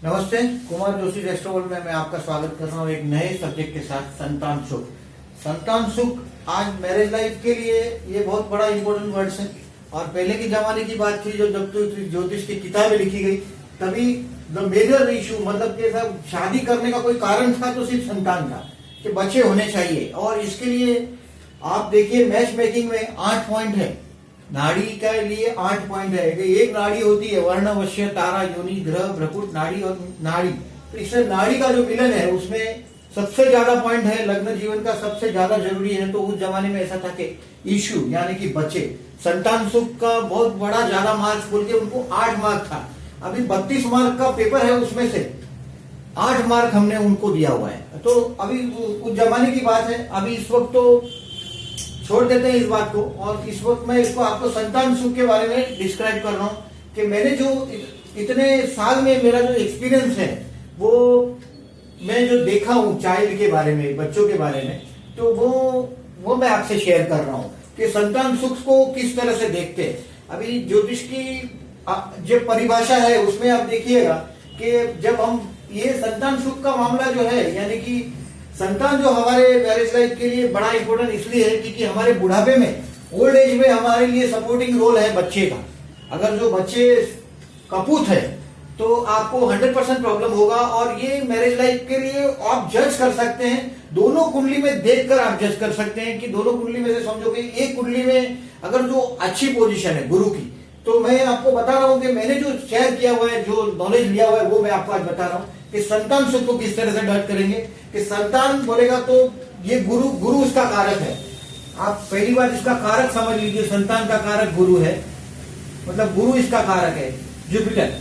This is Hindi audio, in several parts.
नमस्ते। कुमार जोशी रेस्टोरेंट में मैं आपका स्वागत कर रहा हूँ एक नए सब्जेक्ट के साथ, संतान सुख। संतान सुख आज मैरिज लाइफ के लिए ये बहुत बड़ा इंपॉर्टेंट वर्ड्स है। और पहले के जमाने की बात थी, जो जब तो ज्योतिष की किताबें लिखी गई तभी द मेजर इशू मतलब कि सब शादी करने का कोई कारण था तो सिर्फ संतान था कि बच्चे होने चाहिए। और इसके लिए आप देखिए मैच मेकिंग में 8 पॉइंट है। नाड़ी के लिए 8 पॉइंट है कि एक नाड़ी होती है वर्ण, वश्य, तारा, योनि, ग्रह, भ्रकुट, नाड़ी और नाड़ी। तो इससे नाड़ी का जो मिलन है उसमें सबसे ज्यादा पॉइंट है, लग्न जीवन का सबसे ज्यादा जरूरी है। तो उस जमाने में ऐसा था कि इशू यानी कि बच्चे, संतान सुख का बहुत बड़ा ज्यादा मार्क्स बोल के उनको 8 मार्क था। अभी 32 मार्क का पेपर है, उसमें से 8 मार्क हमने उनको दिया हुआ है। तो अभी उस जमाने की बात है। अभी इस वक्त तो छोड़ देते हैं इस बात को। और इस वक्त मैं इसको आपको संतान सुख के बारे में डिस्क्राइब कर रहा हूं कि मैंने जो इतने साल में मेरा जो एक्सपीरियंस है वो मैं जो देखा हूं चाइल्ड के बारे में, बच्चों के बारे में, तो वो मैं आपसे शेयर कर रहा हूं कि संतान सुख को किस तरह से देखते हैं। अभी ज्योतिष की जो परिभाषा है उसमें आप देखिएगा कि जब हम ये संतान सुख का मामला जो है, यानी कि संतान जो हमारे मैरिज लाइफ के लिए बड़ा इंपॉर्टेंट इसलिए है क्योंकि हमारे बुढ़ापे में, ओल्ड एज में हमारे लिए सपोर्टिंग रोल है बच्चे का। अगर जो बच्चे कपूत है तो आपको 100% प्रॉब्लम होगा। और ये मैरिज लाइफ के लिए आप जज कर सकते हैं, दोनों कुंडली में देखकर आप जज कर सकते हैं कि दोनों कुंडली में से समझो कि एक कुंडली में अगर जो अच्छी पोजीशन है गुरु की, तो मैं आपको बता रहा हूं कि मैंने जो शेयर किया हुआ है, जो नॉलेज लिया हुआ है, वो मैं आपको आज बता रहा हूं कि संतान सुख को किस तरह से डर्ट करेंगे। कि संतान बोलेगा तो ये गुरु उसका कारक है। आप पहली बार इसका कारक समझ लीजिए, संतान का कारक गुरु है, मतलब गुरु इसका कारक है, जुपिटर।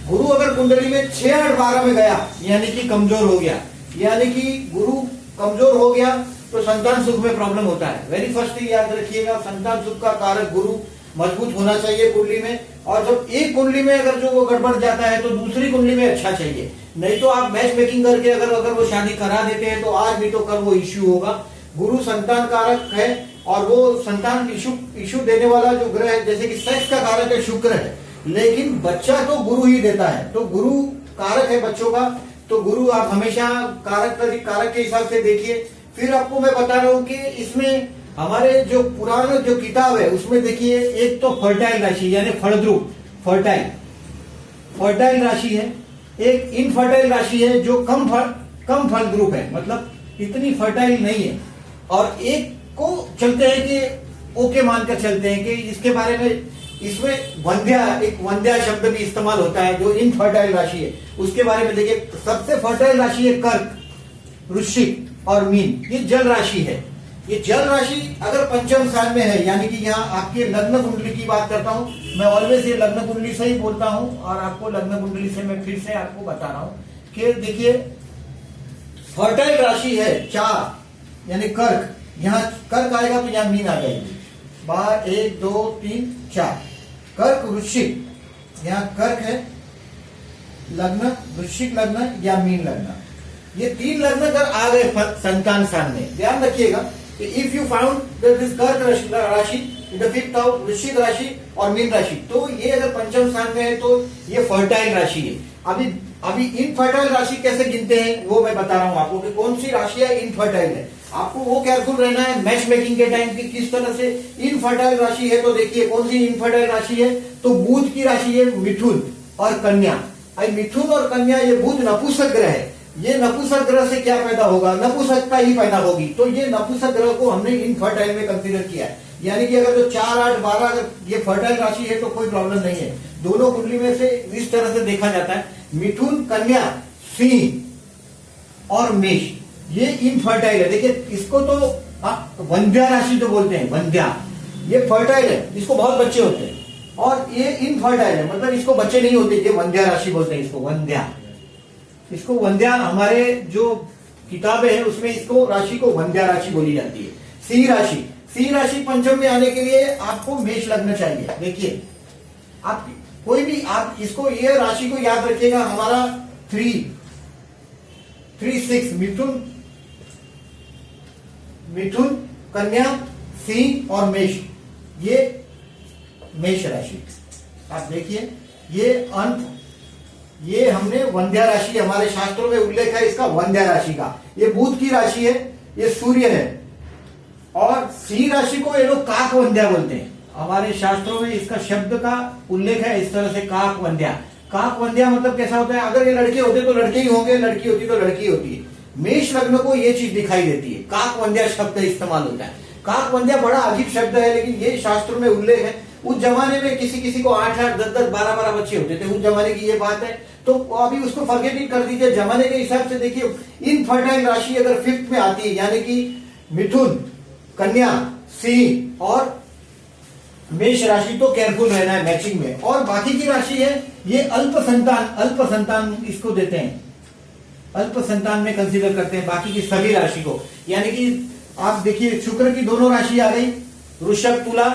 गुरु अगर कुंडली में 6, 8, 12 में गया यानी कि कमजोर हो गया, यानी कि गुरु कमजोर हो गया तो संतान सुख में प्रॉब्लम होता है। वेरी फर्स्ट याद रखिएगा, संतान सुख का कारक गुरु मजबूत होना चाहिए कुंडली में। और जब एक कुंडली में अगर जो वो गड़बड़ जाता है तो दूसरी कुंडली में अच्छा चाहिए। नहीं तो आप मैच मेकिंग करके अगर वो शादी करा देते हैं तो आज भी तो कल वो इश्यू होगा। गुरु संतान कारक है और वो संतान इशू देने वाला जो ग्रह है, जैसे कि सेक्स का कारक है शुक्र है, लेकिन बच्चा तो गुरु ही देता है। तो गुरु कारक है बच्चों का, तो गुरु आप हमेशा कारक के हिसाब से देखिए। फिर आपको मैं बता रहा हूं कि इसमें हमारे जो पुराना जो किताब है उसमें देखिए, एक तो फर्टाइल राशि यानी फलद्रुप, फर्टाइल राशि है, एक इनफर्टाइल राशि है जो कम फलद्रुप है, मतलब इतनी फर्टाइल नहीं है। और एक को चलते हैं कि ओके मानकर चलते हैं कि इसके बारे में, इसमें एक वंध्या शब्द भी इस्तेमाल होता है जो इनफर्टाइल राशि है, उसके बारे में देखिए। सबसे फर्टाइल राशि है कर्क, वृश्चिक और मीन, ये जल राशि है। ये जल राशि अगर पंचम स्थान में है, यानी कि यहाँ आपके लग्न कुंडली की बात करता हूं मैं, ऑलवेज ये लग्न कुंडली से ही बोलता हूं और आपको लग्न कुंडली से मैं फिर से आपको बता रहा हूं कि देखिए फर्टाइल राशि है 4 यानी कर्क। यहाँ कर्क आएगा तो यहाँ मीन आ जाएगी। बाहर 1, 2, 3, 4 कर्क, वृश्चिक, यहाँ कर्क है लग्न, वृश्चिक लग्न या मीन लग्न। ये 3 लग्न अगर आ गए संतान स्थान में, ध्यान रखिएगा इफ यू फाउंड दिस कर्क राशि इन द 5th हाउस, वृश्चिक राशि और मीन राशि, तो ये अगर पंचम स्थान में है तो ये फर्टाइल राशि है। अभी इनफर्टाइल राशि कैसे गिनते हैं वो मैं बता रहा हूं आपको कि कौन सी राशियां इनफर्टाइल है। आपको वो केयरफुल रहना है मैच मेकिंग के टाइम की किस तरह से इनफर्टाइल राशि है। तो देखिए कौन सी इनफर्टाइल राशि है, तो बुध की राशि है मिथुन और कन्या। मिथुन और कन्या, ये बुध नपुंसक ग्रह है। ये नपुंसक ग्रह से क्या पैदा होगा, नपुंसकता ही पैदा होगी। तो ये नपुंसक ग्रह को हमने इनफर्टाइल में कंसीडर किया है। यानी कि अगर जो 4, 8, 12 अगर ये फर्टाइल राशि है तो कोई प्रॉब्लम नहीं है। दोनों कुंडली में से इस तरह से देखा जाता है, मिथुन, कन्या, सिंह और मेष, ये इनफर्टाइल है। देखिए इसको तो वंध्या राशि तो बोलते हैं, वंध्या, ये फर्टाइल है, इसको बहुत बच्चे होते हैं। और ये इनफर्टाइल है, मतलब इसको बच्चे नहीं होते, ये वंध्या राशि बोलते हैं इसको, वंध्या। इसको वंध्या, हमारे जो किताबें हैं उसमें इसको राशि को वंध्या राशि बोली जाती है। सिंह राशि पंचम में आने के लिए आपको मेष लग्न चाहिए। देखिए आप कोई भी, आप इसको, ये राशि को याद रखिएगा, हमारा 3, 6 मिथुन, कन्या, सिंह और मेष, ये मेष राशि। आप देखिए ये अंत ये हमने वंध्या राशि, हमारे शास्त्रों में उल्लेख है इसका वंध्या राशि का। ये बुध की राशि है, ये सूर्य है। और सिंह राशि को ये लोग काक वंध्या बोलते हैं। हमारे शास्त्रों में इसका शब्द का उल्लेख है इस तरह से, काक वंध्या। काक वंध्या मतलब कैसा होता है, अगर ये लड़के होते तो लड़के ही होंगे, लड़की होती तो लड़की होती है। मेष लग्न को ये चीज दिखाई देती है, काक वंध्या शब्द इस्तेमाल होता है। काक वंध्या बड़ा अजीब शब्द है, लेकिन ये शास्त्रों में उल्लेख है। उस जमाने में किसी किसी को 8-8, 10-10, 12-12 बच्चे होते थे, उस जमाने की ये बात है। तो अभी उसको फॉरगेट कर दीजिए। जमाने के हिसाब से देखिए, इनफर्टाइल राशि अगर 5th में आती है, यानी कि मिथुन, कन्या, सिंह और मेष राशि, तो केयरफुल रहना है मैचिंग में। और बाकी की राशि है ये अल्प संतान इसको देते हैं, अल्प संतान में कंसीडर करते हैं बाकी की सभी राशि को। यानी कि आप देखिए, शुक्र की दोनों राशि आ गई, वृषभ, तुला,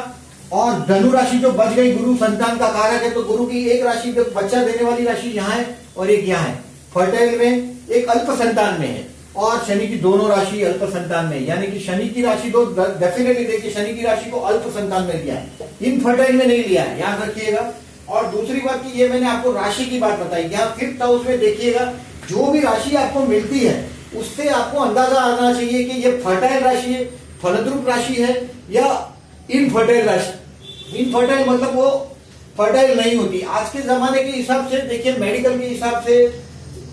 और धनु राशि जो बच गई, गुरु संतान का कारक है, तो गुरु की एक राशि जो बच्चा देने वाली राशि यहाँ है और एक यहाँ है। फर्टाइल में एक अल्प संतान में है, और शनि की दोनों राशि अल्प संतान में, यानी कि शनि की राशि तो डेफिनेटली देखिए, शनि की राशि को अल्प संतान में लिया है, इनफर्टाइल में नहीं लिया है, याद रखिएगा। और दूसरी बात की, ये मैंने आपको राशि की बात बताई, यहाँ 5th हाउस में देखिएगा, जो भी राशि आपको मिलती है उससे आपको अंदाजा आना चाहिए कि ये फर्टाइल राशि है, फलद्रुप राशि है या इनफर्टाइल राशि। इनफर्टाइल मतलब वो फर्टाइल नहीं होती। आज के जमाने के हिसाब से देखिए, मेडिकल के हिसाब से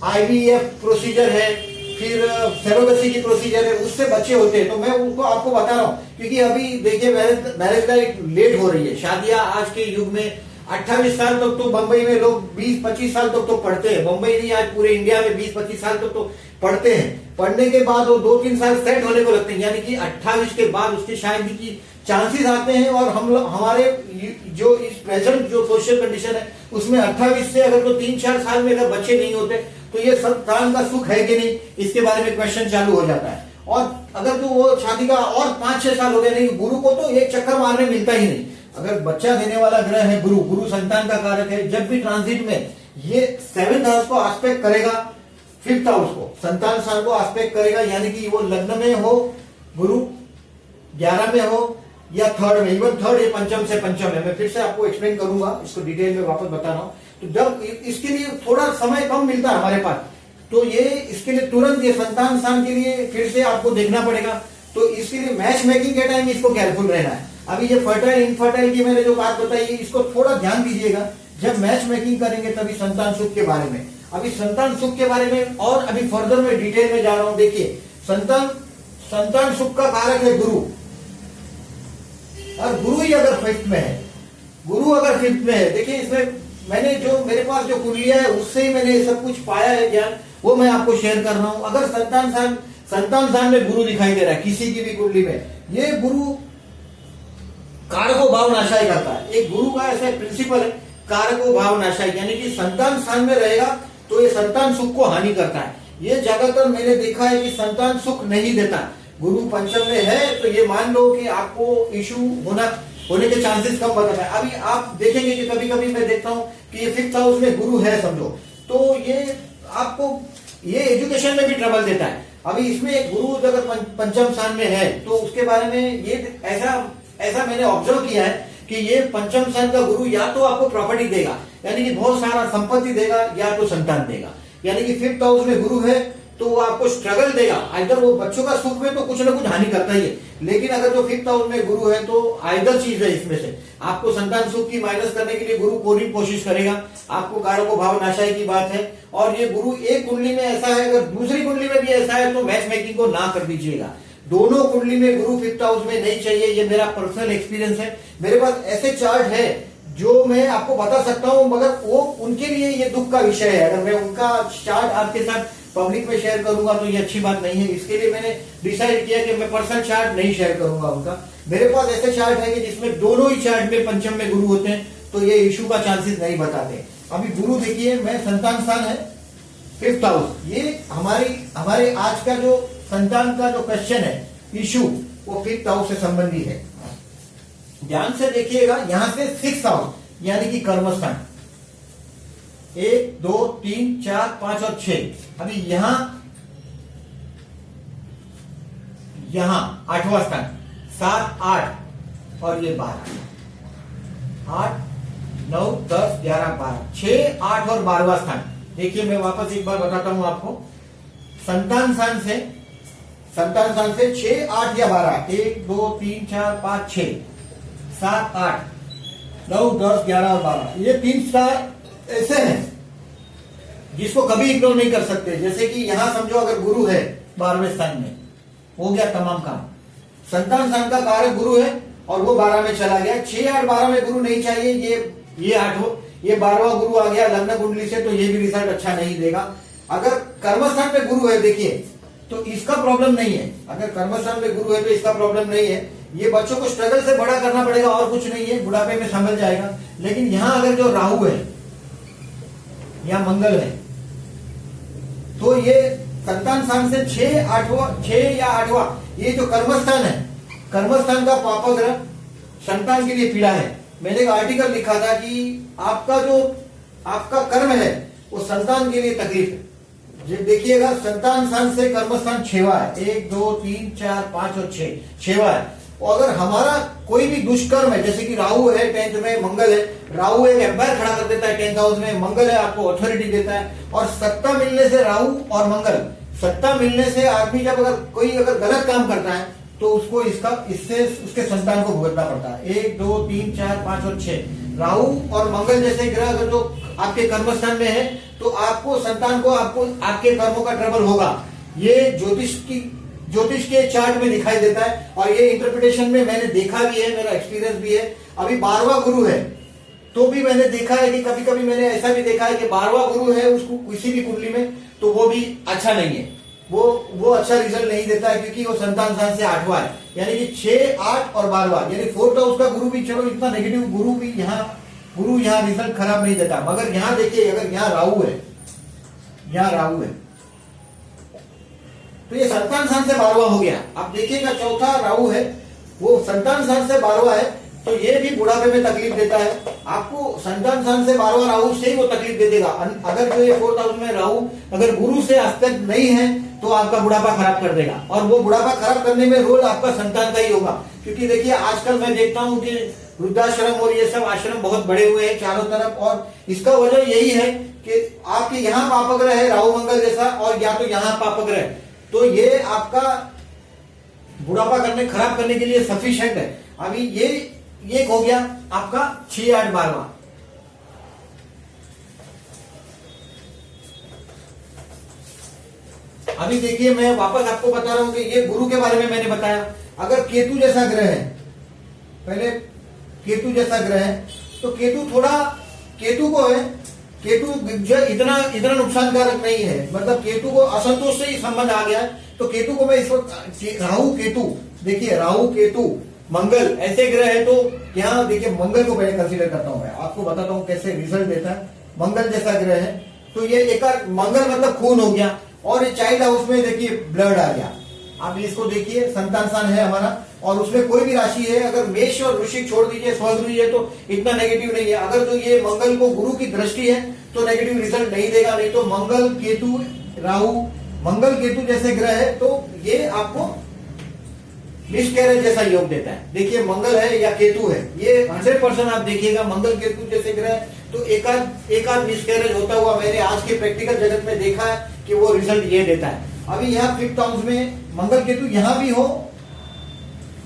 IVF प्रोसीजर है, फिर सेरोगेसी की प्रोसीजर है, उससे बच्चे होते हैं। तो मैं उनको आपको बता रहा हूँ, क्योंकि अभी देखिए मैरिज लाइफ लेट हो रही है। शादियां आज के युग में 28 साल तक तो बंबई में लोग 20-25 साल तक तो पढ़ते हैं। बंबई नहीं, आज पूरे इंडिया में 20-25 साल तक तो पढ़ते हैं। पढ़ने के बाद वो 2-3 साल सेट होने को लगते हैं, यानी कि 28 के बाद उसके शादी की चांसेस आते हैं। और हम लोग, हमारे जो इस प्रेजेंट जो सोशल कंडीशन है उसमें 28 से अगर तो 3-4 साल में अगर बच्चे नहीं होते तो ये संतान का सुख है कि नहीं, इसके बारे में क्वेश्चन चालू हो जाता है। और अगर तो वो शादी का और 5-6 साल हो गए, नहीं, गुरु को तो एक चक्कर मारने मिलता ही नहीं। अगर बच्चा देने वाला ग्रह है गुरु, गुरु संतान का कारक है, जब भी ट्रांजिट में ये 7th हाउस को एस्पेक्ट करेगा, 5th हाउस को, संतान स्थान को एस्पेक्ट करेगा, यानी कि वो लग्न में हो गुरु, 11 में हो या 3rd में, इवन 3rd, ये पंचम से पंचम है। मैं फिर से आपको एक्सप्लेन करूंगा, इसको डिटेल में वापस बता रहा हूं। तो जब इसके लिए थोड़ा समय कम मिलता है हमारे पास, तो ये इसके लिए तुरंत ये संतान स्थान के लिए फिर से आपको देखना पड़ेगा। तो इसके लिए मैच मेकिंग के टाइम इसको केयरफुल रहना है। अभी ये फर्टाइल इनफर्टाइल की मैंने जो बात बताई है, इसको थोड़ा ध्यान दीजिएगा। जब मैच मेकिंग करेंगे तभी संतान सुख के बारे में, अभी संतान सुख के बारे में और अभी फर्दर में डिटेल में जा रहा हूं। देखिए, संतान सुख का कारक है गुरु, और गुरु ही अगर 5th में है, गुरु अगर 5th में है, देखिए इसमें मैंने जो मेरे पास जो कुंडलियां है उससे ही मैंने सब कुछ पाया है ज्ञान, वो मैं आपको शेयर कर रहा हूं। अगर संतान स्थान में गुरु दिखाई दे रहा है किसी की भी कुंडली में, ये गुरु कारको भाव नाशाई करता है। एक गुरु का ऐसा प्रिंसिपल है, कारको भाव नाशाई, यानी कि संतान स्थान में रहेगा तो ये संतान सुख को हानि करता है। ये ज्यादातर मैंने देखा है कि संतान सुख नहीं देता। गुरु पंचम में है तो ये मान लो कि आपको इशू होने के चांसेस कम बताता है। अभी आप देखेंगे कि कभी कभी मैं देखता हूं कि ये 5th हाउस में गुरु है समझो, तो ये आपको ये एजुकेशन में भी ट्रबल देता है। अभी इसमें एक गुरु अगर पंचम स्थान में है तो उसके बारे में ये ऐसा मैंने ऑब्जर्व किया है कि ये पंचम स्थान का गुरु या तो आपको प्रॉपर्टी देगा, यानी कि बहुत सारा संपत्ति देगा, या तो संतान देगा। यानी कि 5th हाउस में गुरु है तो वो आपको स्ट्रगल देगा, आइदर वो बच्चों का सुख में तो कुछ ना कुछ हानि करता ही है। लेकिन अगर जो 5th हाउस में गुरु है तो आइदर चीज है इसमें से, आपको संतान सुख की माइनस करने के लिए गुरु पूरी कोशिश करेगा, आपको कारको भाव नाशाई की बात है। और ये गुरु एक कुंडली में ऐसा है, अगर दूसरी कुंडली में भी ऐसा है तो मैच मेकिंग को ना कर दीजिएगा। दोनों कुंडली में गुरु 5th हाउस में नहीं चाहिए, ये मेरा पर्सनल एक्सपीरियंस है। मेरे पास ऐसे चार्ट है जो मैं आपको बता सकता हूं, मगर वो उनके लिए ये दुख का विषय है। अगर मैं उनका चार्ट आपके साथ पब्लिक में शेयर करूंगा तो ये अच्छी बात नहीं है। इसके लिए मैंने डिसाइड किया कि मैं पर्सनल चार्ट नहीं शेयर करूंगा उनका। मेरे पास ऐसे चार्ट है कि जिसमें दोनों ही चार्ट में पंचम में गुरु होते हैं, तो ये इशू का चांसेस नहीं बताते। अभी गुरु देखिए, मैं संतान स्थान है 5th हाउस, ये हमारे आज का जो संतान का जो क्वेश्चन है, इशू, वो 5th हाउस से संबंधी है। ध्यान से देखिएगा, यहां से 6th हाउस यानी कि कर्मस्थान, 1, 2, 3, 4, 5 और 6। अभी यहां 8वां स्थान, 7, 8 और ये 12, 8, 9, 10, 11, 12, 6, 8 और 12वां स्थान, देखिए मैं वापस एक बार बताता हूं आपको। संतान स्थान से 6, 8 या 12, 1 2 3 4 5 6 7 8 9 10 11 और 12, ये 3 स्टार ऐसे हैं जिसको कभी इग्नोर नहीं कर सकते। जैसे कि यहां समझो अगर गुरु है 12वें स्थान में, हो गया तमाम काम। संतान स्थान का कारक गुरु है और वो 12 में चला गया। 6 8 12 में गुरु नहीं चाहिए, ये 8 ये 12वां गुरु आ गया लग्न कुंडली से, तो ये भी रिजल्ट अच्छा नहीं देगा। अगर कर्मस्थान में गुरु है देखिए, तो इसका प्रॉब्लम नहीं है। अगर कर्मस्थान में गुरु है तो इसका प्रॉब्लम नहीं है। ये बच्चों को स्ट्रगल से बड़ा करना पड़ेगा और कुछ नहीं है, बुढ़ापे में संभल जाएगा। लेकिन यहां अगर जो राहु है या मंगल है, तो ये संतान स्थान से 6 या 8वां, ये जो कर्मस्थान है, कर्मस्थान का पापग्रह संतान के लिए पीड़ा है। मैंने एक आर्टिकल लिखा था कि आपका कर्म है वो संतान के लिए तकलीफ है। जब देखिएगा संतान स्थान से कर्मस्थान 6वां है, 1 2 3 4 5 और 6वां है। और अगर हमारा कोई भी दुष्कर्म है, जैसे कि राहु है 10th में, मंगल है, राहु एक एम्पायर खड़ा कर देता है 10th हाउस में, मंगल है आपको अथॉरिटी देता है। और सत्ता मिलने से राहु और मंगल, सत्ता मिलने से आदमी जब अगर गलत काम करता है तो उसको इससे उसके संतान को भुगतना पड़ता है। 1 2 3 4 5 और 6 राहु और मंगल जैसे ग्रह अगर जो आपके कर्मस्थान में है, तो आपको संतान को आपके कर्मों का ट्रबल होगा। ये ज्योतिष के चार्ट में दिखाई देता है और ये इंटरप्रिटेशन में मैंने देखा भी है, मेरा एक्सपीरियंस भी है। अभी 12वां गुरु है तो भी मैंने देखा है कि कभी कभी मैंने ऐसा भी देखा है कि 12वां गुरु है उसको किसी भी कुंडली में, तो वो भी अच्छा नहीं है, वो अच्छा रिजल्ट नहीं देता है, क्योंकि वो संतान स्थान से 8वां है। यानी कि 6 8 और 12वां, यानी 4th हाउस का गुरु भी चलो इतना नेगेटिव गुरु यहाँ रिजल्ट खराब नहीं देता। मगर यहाँ देखिए, अगर यहाँ राहु है तो ये संतान स्थान से 12वां हो गया। आप देखिएगा चौथा राहु है, वो संतान स्थान से 12वां है, तो ये भी बुढ़ापे में तकलीफ देता है आपको। संतान स्थान से 12वां राहु से ही वो तकलीफ दे देगा। अगर जो ये 4th हाउस में राहु अगर गुरु से आस्पेक्ट नहीं है तो आपका बुढ़ापा खराब कर देगा। और वो बुढ़ापा खराब करने में रोल आपका संतान का ही होगा। क्योंकि देखिए आजकल मैं देखता हूँ कि वृद्धाश्रम और ये सब आश्रम बहुत बड़े हुए हैं चारों तरफ, और इसका वजह यही है कि आपके यहाँ पापग्रह है राहु मंगल जैसा, और या तो यहाँ पापग्रह है, तो ये आपका बुढ़ापा खराब करने के लिए सफिशिएंट है। अभी ये हो गया आपका 6 8 12वां। अभी देखिए मैं वापस आपको बता रहा हूं कि ये गुरु के बारे में मैंने बताया। अगर केतु जैसा ग्रह है, पहले केतु जैसा ग्रह है, तो केतु इतना नुकसानकारक नहीं है। मतलब केतु को असंतोष से ही संबंध आ गया है, तो केतु को मैं इस वक्त राहु केतु, देखिए राहु केतु मंगल ऐसे ग्रह है, तो यहाँ देखिए मंगल को पहले कंसीडर करता हूं, मैं आपको बताता हूं कैसे रिजल्ट देता है। मंगल जैसा ग्रह है, तो ये एक मंगल मतलब खून हो गया, और ये चाइल्ड हाउस में देखिए ब्लड आ गया। आप इसको देखिए संतान स्थान है हमारा, और उसमें कोई भी राशि है, अगर मेष और वृश्चिक छोड़ दीजिए, स्वगृही है तो इतना नेगेटिव नहीं है। अगर जो ये मंगल को गुरु की दृष्टि है तो नेगेटिव रिजल्ट नहीं देगा। नहीं तो मंगल केतु राहु, मंगल केतु जैसे ग्रह है तो ये आपको मिसकैरेज जैसा योग देता है। देखिए मंगल है या केतु है, ये 100% आप देखिएगा मंगल केतु जैसे ग्रह है, तो एक आध मिसकैरेज होता हुआ मैंने आज के प्रैक्टिकल जगत में देखा है कि वो रिजल्ट ये देता है। अभी यहाँ 5th हाउस में मंगल केतु यहाँ भी हो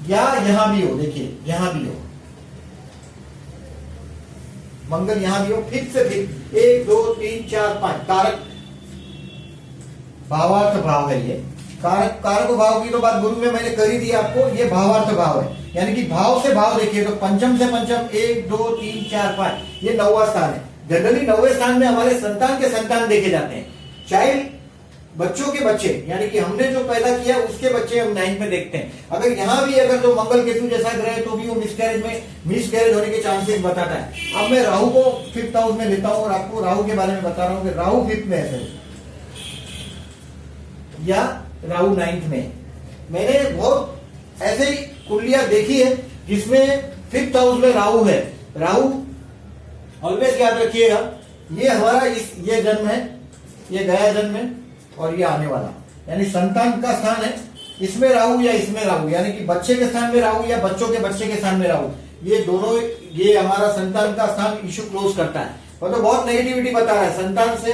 या यहाँ भी हो, देखिए यहाँ भी हो, मंगल यहाँ भी हो, 5th से 5th 1 2 3 4 5 कारक भावार्थ भाव है। ये कारक भाव की तो बात गुरु में मैंने कर ही दी आपको। ये भावार्थ भाव है, यानी कि भाव से भाव देखिए, तो पंचम से पंचम 1 2 3 4 5 ये 9वां स्थान है। जनरली 9वें स्थान में हमारे संतान के संतान देखे जाते हैं, चाइल्ड बच्चों के बच्चे, यानी कि हमने जो पैदा किया उसके बच्चे हम 9th में देखते हैं। अगर यहाँ भी अगर जो मंगल केतु जैसा ग्रह है तो भी वो मिसकैरेज होने के चांसेस बताता है। अब मैं राहु को 5th हाउस में लेता हूँ और आपको राहु के बारे में बता रहा हूँ कि राहु 5th में है या राहु 9th में। मैंने बहुत ऐसे ही कुंडलियां देखी है जिसमें 5th हाउस में राहु है। राहु ऑलवेज याद रखिएगा, ये हमारा ये जन्म है, ये गया जन्म है, और ये आने वाला, यानी संतान का स्थान है, इसमें राहु या इसमें राहु, यानी कि बच्चे के स्थान में राहु या बच्चों के बच्चे के स्थान में राहु, ये दोनों, ये हमारा संतान का स्थान इशू क्लोज करता है। मतलब बहुत नेगेटिविटी बता रहा है। संतान से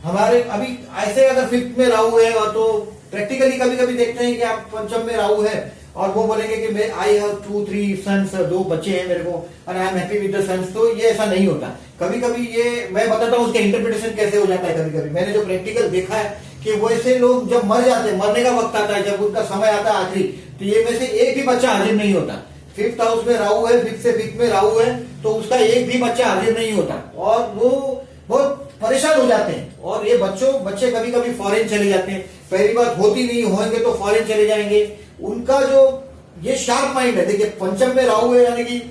हमारे अभी ऐसे अगर फिफ्थ में राहु है और तो प्रैक्टिकली कभी कभी देखते हैं कि आप पंचम में राहु है और वो बोलेंगे कि मैं आई हैव 2-3 सन्स, 2 बच्चे हैं मेरे को और I am happy with the sons. तो ये ऐसा नहीं होता। कभी कभी ये मैं बताता हूँ उसका इंटरप्रिटेशन कैसे हो जाता है। कभी कभी मैंने जो प्रैक्टिकल देखा है कि वैसे लोग जब मर जाते हैं, मरने का वक्त आता है, जब उनका समय आता है आखिरी, तो ये में से एक भी बच्चा हाजिर नहीं होता। फिफ्थ हाउस में राहु है, फिफ्थ से फिफ्थ में राहु है, तो उसका एक भी बच्चा हाजिर नहीं होता और वो बहुत परेशान हो जाते हैं। और ये बच्चे कभी कभी फॉरेन चले जाते हैं। पहली बात होती नहीं, होंगे तो फॉरेन चले जाएंगे। उनका जो ये शार्प माइंड है, देखिए पंचम में राहु है यानी कि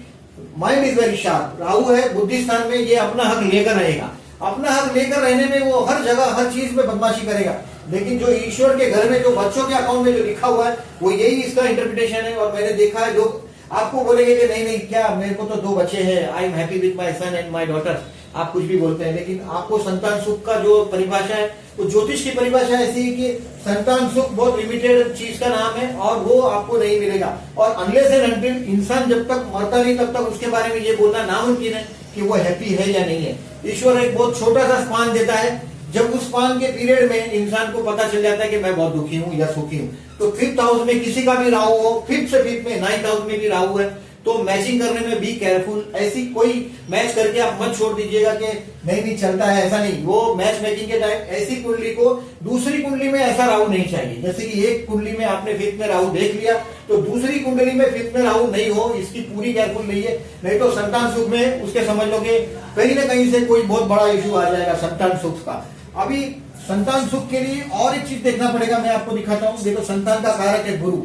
mind is very sharp. Rahu है बुद्धि स्थान में, ये अपना हक लेकर रहेगा। अपना हक लेकर रहने में वो हर जगह हर चीज में बदमाशी करेगा। लेकिन जो ईश्वर के घर में जो बच्चों के अकाउंट में जो लिखा हुआ है वो यही इसका इंटरप्रिटेशन है। और मैंने देखा है लोग आपको बोलेंगे कि नहीं नहीं क्या मेरे को तो 2 बच्चे हैं, आई am happy with my son and my daughter, आप कुछ भी बोलते हैं। लेकिन आपको संतान सुख का जो परिभाषा है वो ज्योतिष की परिभाषा ऐसी है कि संतान सुख बहुत लिमिटेड चीज का नाम है और वो आपको नहीं मिलेगा। और अनलेस एंड अनटिल इंसान जब तक मरता नहीं तब तक उसके बारे में ये बोलना नामुमकिन है कि वो हैप्पी है या नहीं है। ईश्वर एक बहुत छोटा सा स्पान देता है, जब उस स्पान के पीरियड में इंसान को पता चल जाता है कि मैं बहुत दुखी हूं या सुखी हूं। तो फिफ्थ हाउस में किसी का भी राहु हो, फिफ्थ से फिफ्थ में, 9th हाउस में भी राहु है, तो मैचिंग करने में बी केयरफुल। ऐसी कोई मैच करके आप मत छोड़ दीजिएगा कि नहीं चलता है, ऐसा नहीं। वो मैच मेकिंग के टाइम ऐसी कुंडली को दूसरी कुंडली में ऐसा राहु नहीं चाहिए। जैसे कि एक कुंडली में आपने फिफ्थ में राहु देख लिया तो दूसरी कुंडली में फिफ्थ में राहु नहीं हो, इसकी पूरी केयरफुल रहिए। नहीं तो संतान सुख में उसके समझ लो कि कहीं ना कहीं से कोई बहुत बड़ा इशू आ जाएगा संतान सुख का। अभी संतान सुख के लिए और एक चीज देखना पड़ेगा, मैं आपको दिखाता हूं। देखो संतान का कारक है गुरु,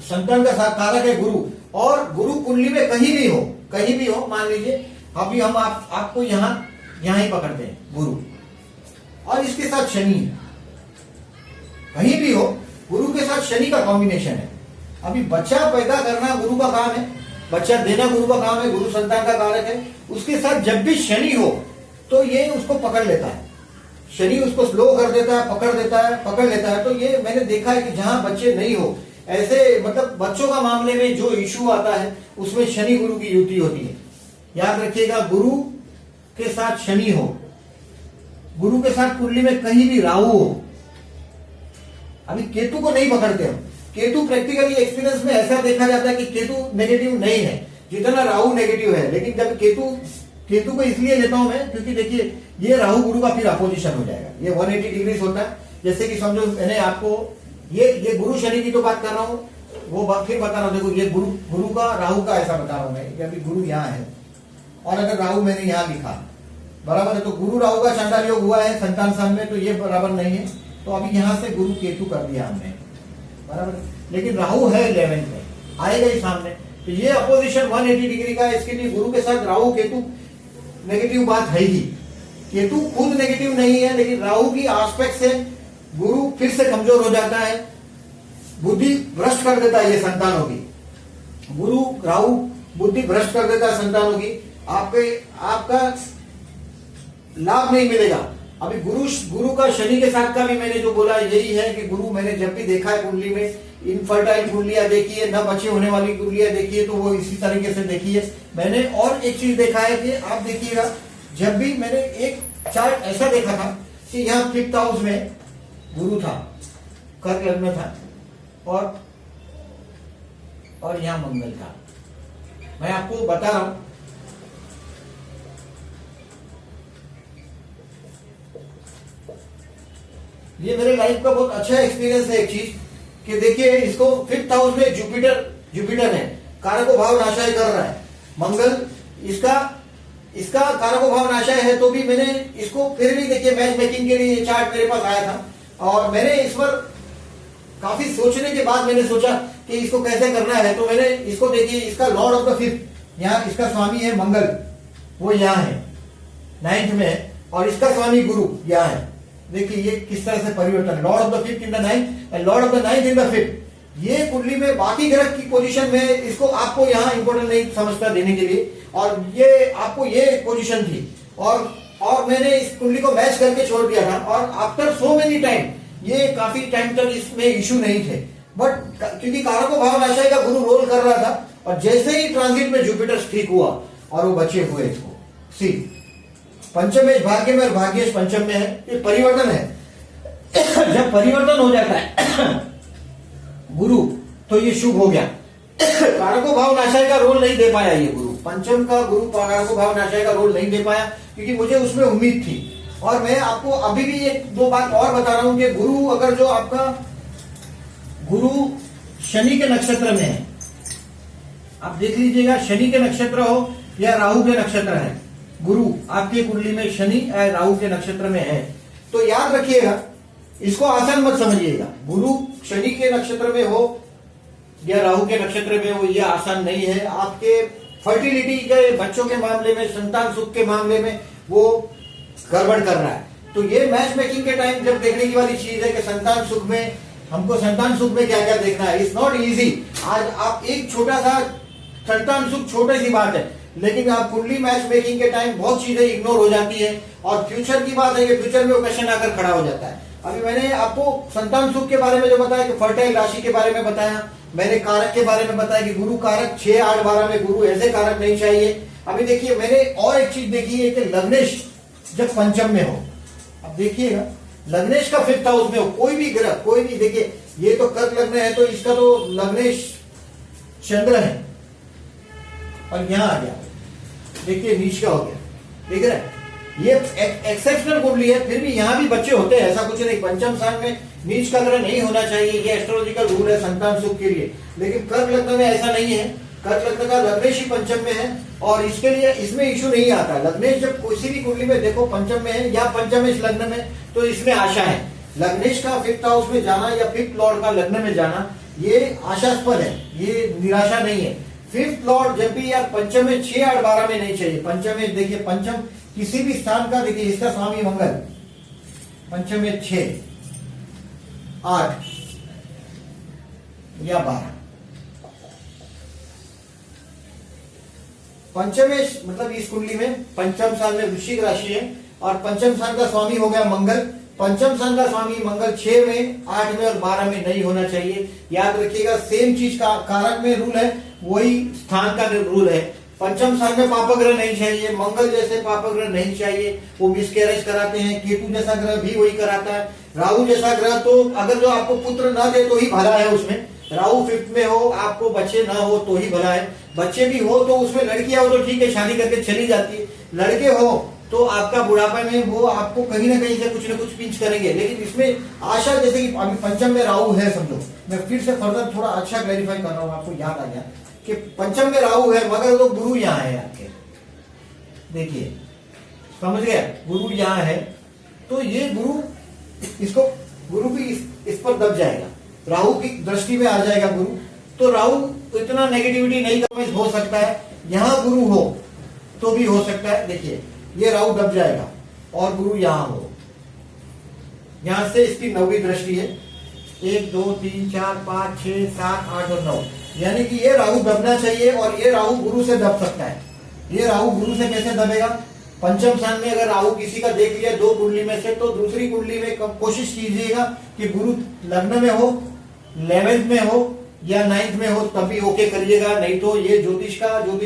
संतान का कारक है गुरु। और गुरु कुंडली में कहीं भी हो, मान लीजिए अभी हम आपको यहाँ ही पकड़ते हैं गुरु, और इसके साथ शनि है, कहीं भी हो गुरु के साथ शनि का कॉम्बिनेशन है। अभी बच्चा पैदा करना गुरु का काम है, बच्चा देना गुरु का काम है, गुरु संतान का कारक है। उसके साथ जब भी शनि हो तो ये उसको पकड़ लेता है, शनि उसको स्लो कर देता है, पकड़ लेता है। तो ये मैंने देखा है कि जहां बच्चे नहीं हो, ऐसे मतलब बच्चों का मामले में जो इशू आता है उसमें शनि गुरु की युति होती है। याद रखिएगा, गुरु के साथ शनि हो, गुरु के साथ कुंडली में कहीं भी राहु हो। अभी केतु को नहीं पकड़ते हम, केतु प्रैक्टिकली एक्सपीरियंस में ऐसा देखा जाता है कि केतु नेगेटिव नहीं है जितना राहु नेगेटिव है। लेकिन जब केतु को इसलिए लेता हूं मैं क्योंकि देखिए ये राहु गुरु का फिर अपोजिशन हो जाएगा, ये 180 डिग्री होता है। जैसे कि समझो मैंने आपको ये गुरु शनि की तो बात कर रहा हूं, वो फिर बता रहा हूं। देखो ये गुरु का राहु का ऐसा बता रहा हूं मैं कि अभी गुरु यहाँ है और अगर राहु मैंने यहाँ लिखा बराबर है तो गुरु राहु का चांडाल योग हुआ है संतान स्थान में, तो ये बराबर नहीं है। तो अभी यहाँ से गुरु केतु कर दिया हमने बराबर, लेकिन राहु है 11th में, आएगा ही सामने। तो ये अपोजिशन 180 डिग्री का है। इसके लिए गुरु के साथ राहु केतु नेगेटिव बात है ही। केतु खुद नेगेटिव नहीं है, लेकिन राहु की आस्पेक्ट से गुरु फिर से कमजोर हो जाता है, बुद्धि भ्रष्ट कर देता है ये संतानों की। गुरु राहु बुद्धि भ्रष्ट कर देता है संतानों की, आपका लाभ नहीं मिलेगा। अभी गुरु का शनि के साथ का भी मैंने जो बोला यही है कि गुरु मैंने जब भी देखा है कुंडली में, इनफर्टाइल कुंडलियां देखी है, न बच्चे होने वाली कुंडलियां देखी है, तो वो इसी तरीके से देखी है मैंने। और एक चीज देखा है कि आप देखिएगा, जब भी मैंने एक चार्ट ऐसा देखा था कि यहाँ 5th हाउस में गुरु था, कर्क लग्न में था और यहाँ मंगल था। मैं आपको बता रहा हूं, ये मेरे लाइफ का बहुत अच्छा एक्सपीरियंस है। एक चीज कि देखिए इसको 5th हाउस में जुपिटर है, कारको भाव नाशाय कर रहा है। मंगल इसका कारको भाव नाशाय है, तो भी मैंने इसको फिर भी देखिए मैच मेकिंग के लिए ये चार्ट मेरे पास आया था और मैंने इस पर काफी सोचने के बाद मैंने सोचा कि इसको कैसे करना है। तो मैंने इसको देखिए, इसका लॉर्ड ऑफ द 5th यहाँ इसका स्वामी है मंगल, वो यहाँ है 9th में, और इसका स्वामी गुरु यहाँ है। देखिए ये किस तरह से परिवर्तन, Lord of the 5th in the 9th and Lord of the 9th in the 5th। ये कुंडली में बाकी ग्रह की पोजीशन में इसको आपको यहाँ इंपोर्टेंट नहीं समझता देने के लिए, और ये आपको ये पोजीशन थी और मैंने इस कुंडली को मैच करके छोड़ दिया था। और आफ्टर सो मेनी टाइम, ये काफी टाइम तक इसमें इशू नहीं थे, बट क्योंकि कारको भाव नाशाय का गुरु रोल कर रहा था, और जैसे ही ट्रांजिट में जुपिटर ठीक हुआ और वो बच्चे हुए इसको सी पंचमेश भाग्य में और भाग्येश पंचम में है, ये परिवर्तन है। जब परिवर्तन हो जाता है गुरु तो ये शुभ हो गया। कारको भाव नाशाय का रोल नहीं दे पाया ये गुरु, पंचम का गुरु कारको भाव नाशाय का रोल नहीं दे पाया, क्योंकि मुझे उसमें उम्मीद थी। और मैं आपको अभी भी एक दो बात और बता रहा हूं कि गुरु अगर जो आपका गुरु शनि के नक्षत्र में है, आप देख लीजिएगा शनि के नक्षत्र हो या राहु के नक्षत्र है, गुरु आपकी कुंडली में शनि या राहु के नक्षत्र में है, तो याद रखिएगा, इसको आसान मत समझिएगा। गुरु शनि के नक्षत्र में हो या राहु के नक्षत्र में हो, यह आसान नहीं है। आपके फर्टिलिटी के, बच्चों के मामले में, संतान सुख के मामले में वो गड़बड़ कर रहा है। तो ये मैच मेकिंग के टाइम जब देखने की वाली चीज है कि संतान सुख में, हमको संतान सुख में क्या क्या देखना है। It's not easy. आज आप एक छोटा सा संतान सुख छोटी सी बात है, लेकिन आप कुंडली मैच मेकिंग के टाइम बहुत चीजें इग्नोर हो जाती है। और फ्यूचर की बात है कि फ्यूचर में वो क्वेश्चन आकर खड़ा हो जाता है। अभी मैंने आपको संतान सुख के बारे में जो बताया कि फर्टाइल राशि के बारे में बताया, मैंने कारक के बारे में बताया कि गुरु कारक 6, 8, 12 में गुरु ऐसे कारक नहीं चाहिए। अभी देखिए मैंने और एक चीज देखी है कि लग्नेश जब पंचम में हो, अब देखिएगा लग्नेश का 5th हाउस में हो, कोई भी ग्रह, कोई भी, देखिए ये तो कर्क लग्न है तो इसका तो लग्नेश चंद्र है और यहां आ गया, देखिए नीच का हो गया, देख रहे हैं, ये एक्सेप्शनल कुंडली है। फिर भी यहां भी बच्चे होते हैं, ऐसा कुछ नहीं। पंचम स्थान में नीच का ग्रह नहीं होना चाहिए, ये एस्ट्रोलॉजिकल रूल है संतान सुख के लिए, लेकिन कर्क लग्न में ऐसा नहीं है। कर्क लग्न का लग्नेश ही पंचम में है और इसके लिए इसमें इशू नहीं आता। लग्नेश जब किसी भी कुंडली में देखो पंचम में है या पंचमेश लग्न में, तो इसमें आशा है। लग्नेश का 5th हाउस में जाना या 5th लॉर्ड का लग्न में जाना, ये आशास्पद है, ये निराशा नहीं है। 5th लॉर्ड जब भी यार पंचम में 6, 8, 12 में नहीं चाहिए। पंचम में देखिए, पंचम किसी भी स्थान का, देखिए इसका स्वामी मंगल पंचम में 6, 8 या 12, पंचमेश मतलब इस कुंडली में पंचम स्थान में वृश्चिक राशि है और पंचम स्थान का स्वामी हो गया मंगल। पंचम स्थान का स्वामी मंगल 6 में, 8 में और 12 में नहीं होना चाहिए। याद रखिएगा, सेम चीज का कारक में रूल है, वही स्थान का रूल है। पंचम स्थान में पापग्रह नहीं चाहिए, मंगल जैसे पापग्रह नहीं चाहिए, वो मिसकैरेज कराते हैं। केतु जैसा ग्रह भी वही कराता है। राहु जैसा ग्रह तो अगर जो आपको पुत्र ना दे तो ही भला है उसमें। राहु 5th में हो, आपको बच्चे ना हो तो ही भला है। बच्चे भी हो तो उसमें लड़कियां हो तो ठीक है, शादी करके चली जाती है। लड़के हो तो आपका बुढ़ापे में वो आपको कहीं ना कहीं से कुछ ना कुछ पिंच करेंगे, लेकिन इसमें आशा, जैसे कि अभी पंचम में राहु है समझो, मैं फिर से फर्दर थोड़ा अच्छा क्लैरिफाई कर रहा हूँ, आपको याद आ गया कि पंचम में राहु है मगर तो गुरु यहाँ है आपके, देखिए समझ गया, गुरु यहाँ है तो ये गुरु, इसको गुरु भी इस पर दब जाएगा, राहु की दृष्टि में आ जाएगा गुरु। तो राहु इतना नेगेटिविटी नहीं कम हो सकता है, यहाँ गुरु हो तो भी हो सकता है। देखिए ये राहु दब जाएगा और गुरु यहाँ हो, यहां से इसकी 9वीं दृष्टि है, 1, 2, 3, 4, 5, 6, 7, 8 और 9, यानी कि ये राहु दबना चाहिए और ये राहु गुरु से दब सकता है। ये राहु गुरु से कैसे दबेगा? पंचम स्थान में अगर राहु किसी का देख लिया 2 कुंडली में से, तो दूसरी कुंडली में कोशिश कीजिएगा कि गुरु लग्न में हो, 11th में हो या 9th में हो, तभी ओके करिएगा, नहीं तो ये ज्योतिष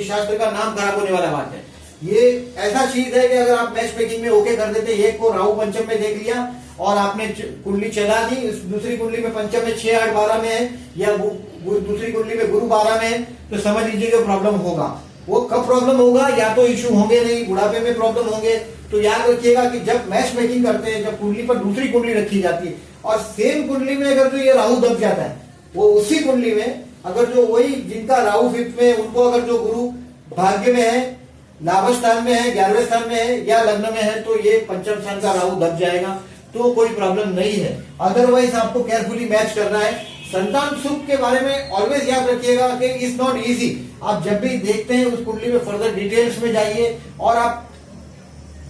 शास्त्र का नाम खराब होने वाला बात है। ये ऐसा चीज है कि अगर आप मैच मेकिंग में ओके कर देते, एक को राहु पंचम में देख लिया और आपने कुंडली चला दी, दूसरी कुंडली में पंचम में 6, 8, 12 में है या दूसरी कुंडली में गुरु 12 में है, तो समझ लीजिए प्रॉब्लम होगा। वो कब प्रॉब्लम होगा? या तो इशू होंगे नहीं, बुढ़ापे में प्रॉब्लम होंगे। तो याद रखिएगा कि जब मैच मेकिंग करते हैं, जब कुंडली पर दूसरी कुंडली रखी जाती है और सेम कुंडली में अगर जो ये राहु दब जाता है, वो उसी कुंडली में अगर जो वही जिनका राहु 5th में, उनको अगर जो गुरु भाग्य में है, लाभ स्थान में है, 11वें स्थान में है या लग्न में है, तो ये पंचम स्थान का राहु दब जाएगा, तो कोई प्रॉब्लम नहीं है। अदरवाइज आपको केयरफुली मैच करना है। संतान सुख के बारे में ऑलवेज याद रखिएगा कि इट्स नॉट इजी। आप जब भी देखते हैं उस कुंडली में फर्दर डिटेल्स में जाइए और आप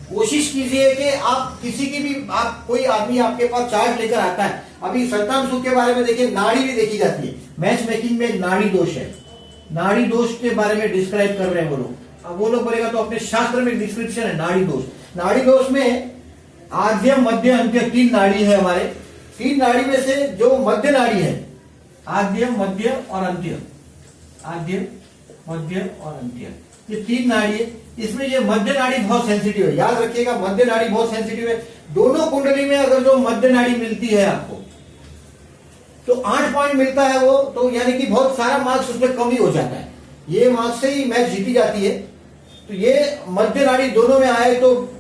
कोशिश कीजिए कि आप किसी की भी, आप कोई आदमी आपके पास चार्ट लेकर आता है, अभी संतान सुख के बारे में देखिए, नाड़ी भी देखी जाती है। मैच मेकिंग में नाड़ी दोष है, नाड़ी दोष के बारे में डिस्क्राइब कर रहे हैं वो लोग। अब वो लोग बोलेगा तो अपने शास्त्र में डिस्क्रिप्शन है नाड़ी दोष। नाड़ी दोष में आद्य, मध्य, अंत्य 3 नाड़ी है हमारे। 3 नाड़ी में से जो मध्य नाड़ी है, आद्य, मध्य और अंत्य, आद्य, मध्य और अंत्य, ये 3 नाड़ी है। इसमें ये मध्य नाड़ी बहुत सेंसिटिव है, याद रखिएगा मध्य नाड़ी बहुत सेंसिटिव है। दोनों कुंडली में अगर जो मध्य नाड़ी मिलती है आपको तो 8 पॉइंट मिलता है वो, तो यानी कि बहुत सारा मार्क्स उसमें कम ही हो जाता है, ये मार्क्स से ही मैच जीती जाती है। तो ये मध्य नाड़ी दोनों में आए तो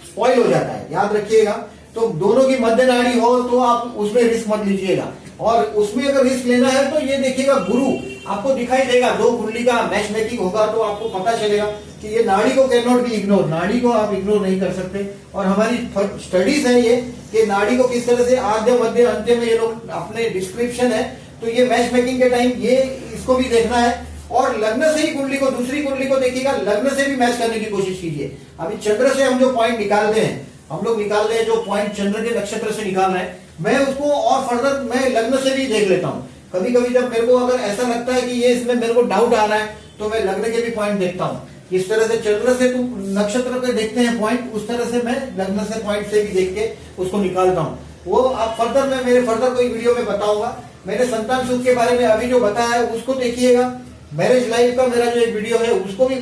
स्पॉइल हो जाता है, याद रखिएगा। तो दोनों की मध्य नाड़ी हो तो आप उसमें रिस्क मत लीजिएगा, और उसमें अगर रिस्क लेना है तो ये देखिएगा गुरु आपको दिखाई देगा, दो कुंडली का मैच मेकिंग होगा तो आपको पता चलेगा कि ये नाड़ी को कैन नॉट बी इग्नोर, नाड़ी को आप इग्नोर नहीं कर सकते। और हमारी स्टडीज है ये कि नाड़ी को किस तरह से आद्य मध्य अंत्य में ये लोग अपने डिस्क्रिप्शन है, तो ये मैच मेकिंग के टाइम ये इसको भी देखना है। और लग्न से ही कुंडली को, दूसरी कुंडली को देखिएगा, लग्न से भी मैच करने की कोशिश कीजिए। अभी चंद्र से हम जो पॉइंट निकालते हैं, हम लोग निकालते हैं जो पॉइंट चंद्र के नक्षत्र से निकाल रहे हैं, मैं उसको और फर्दर मैं लग्न से भी देख लेता हूँ। कभी कभी जब मेरे को अगर ऐसा लगता है कि ये इसमें मेरे को डाउट आ रहा है तो मैं लग्न के भी पॉइंट देखता हूँ। इस तरह से चंद्र से तुम नक्षत्र पे देखते हैं पॉइंट, उस तरह से मैं लग्न से पॉइंट से भी देख के उसको निकालता हूँ। वो आप फर्दर मैं मेरे फर्दर कोई वीडियो में बताऊंगा। मैंने संतान सुख के बारे में अभी जो बताया है उसको देखिएगा। मैरिज लाइफ का मेरा जो एक वीडियो है उसको भी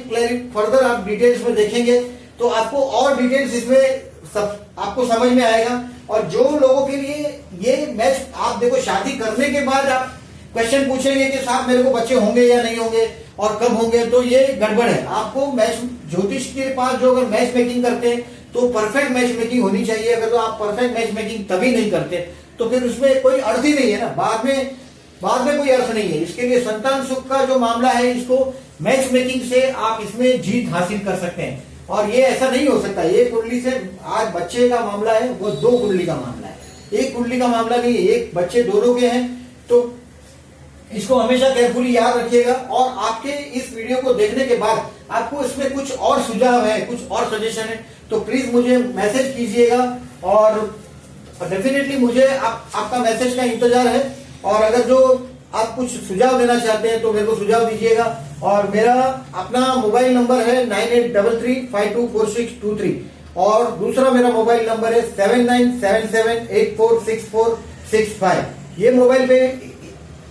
फर्दर आप डिटेल्स में देखेंगे तो आपको और डिटेल्स इसमें सब आपको समझ में आएगा। और जो लोगों के लिए ये मैच, आप देखो शादी करने के बाद आप क्वेश्चन पूछेंगे कि साहब मेरे को बच्चे होंगे या नहीं होंगे और कब होंगे, तो ये गड़बड़ है। आपको मैच ज्योतिष के पास जो अगर मैच मेकिंग करते हैं तो परफेक्ट मैच मेकिंग होनी चाहिए। अगर तो आप परफेक्ट मैच मेकिंग तभी नहीं करते तो फिर उसमें कोई अर्थ ही नहीं है ना, बाद में कोई अर्थ नहीं है। इसके लिए संतान सुख का जो मामला है, इसको मैच मेकिंग से आप इसमें जीत हासिल कर सकते हैं। और ये ऐसा नहीं हो सकता एक कुंडली से आज बच्चे का मामला है, वो दो कुंडली का मामला है, एक कुंडली का मामला नहीं है, एक बच्चे दोनों के हैं। तो इसको हमेशा केयरफुली याद रखिएगा। और आपके इस वीडियो को देखने के बाद आपको इसमें कुछ और सुझाव है, कुछ और सजेशन है, तो प्लीज मुझे मैसेज कीजिएगा। और डेफिनेटली मुझे आपका मैसेज का इंतजार है। और अगर जो आप कुछ सुझाव देना चाहते हैं तो मेरे को सुझाव दीजिएगा। और मेरा अपना मोबाइल नंबर है 9833524623 और दूसरा मेरा मोबाइल नंबर है 7977846465। ये मोबाइल पे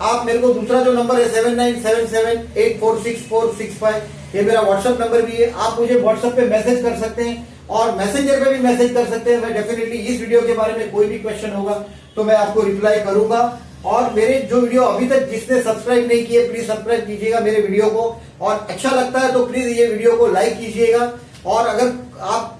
आप मेरे को दूसरा जो नंबर है 7977846465, ये मेरा व्हाट्सएप नंबर भी है। आप मुझे व्हाट्सएप पे मैसेज कर सकते हैं और मैसेंजर पे भी मैसेज कर सकते हैं। मैं डेफिनेटली इस वीडियो के बारे में कोई भी क्वेश्चन होगा तो मैं आपको रिप्लाई करूंगा। और मेरे जो वीडियो अभी तक जिसने सब्सक्राइब नहीं किए प्लीज सब्सक्राइब कीजिएगा मेरे वीडियो को। और अच्छा लगता है तो प्लीज ये वीडियो को लाइक कीजिएगा। और अगर आप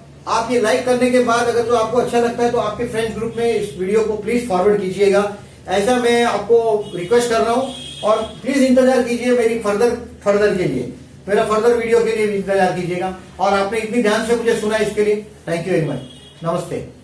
ये लाइक करने के बाद अगर जो आपको अच्छा लगता है तो आपके फ्रेंड्स ग्रुप में इस वीडियो को प्लीज फॉरवर्ड कीजिएगा, ऐसा मैं आपको रिक्वेस्ट कर रहा हूँ। और प्लीज इंतजार कीजिए मेरी फर्दर के लिए, मेरा फर्दर वीडियो के लिए इंतजार कीजिएगा। और आपने इतनी ध्यान से मुझे सुना इसके लिए थैंक यू वेरी मच। नमस्ते।